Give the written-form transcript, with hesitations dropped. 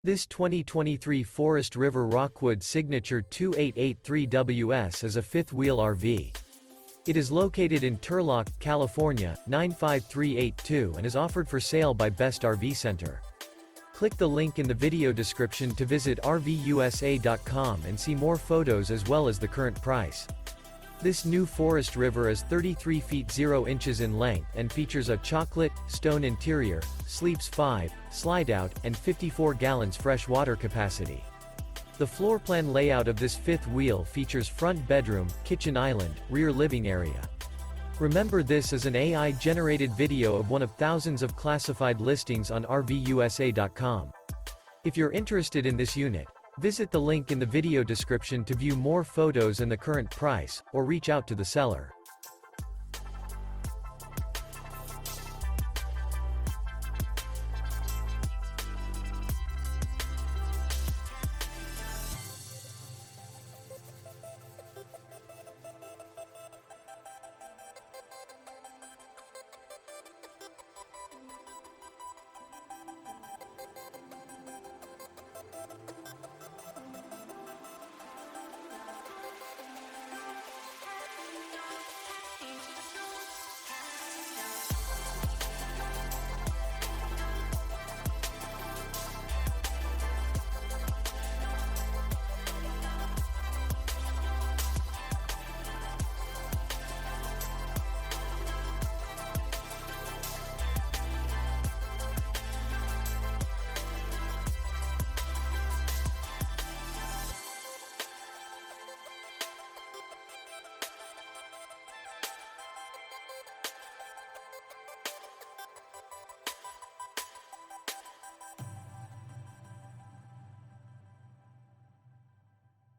This 2023 Forest River Rockwood Signature 2883WS is a fifth-wheel RV. It is located in Turlock, California, 95382 and is offered for sale by Best RV Center. Click the link in the video description to visit RVUSA.com and see more photos as well as the current price. This new Forest River is 33 feet 0 inches in length and features a chocolate, stone interior, sleeps 5, slide-out, and 54 gallons fresh water capacity. The floor plan layout of this fifth wheel features front bedroom, kitchen island, rear living area. Remember, this is an AI-generated video of one of thousands of classified listings on RVUSA.com. If you're interested in this unit, visit the link in the video description to view more photos and the current price, or reach out to the seller.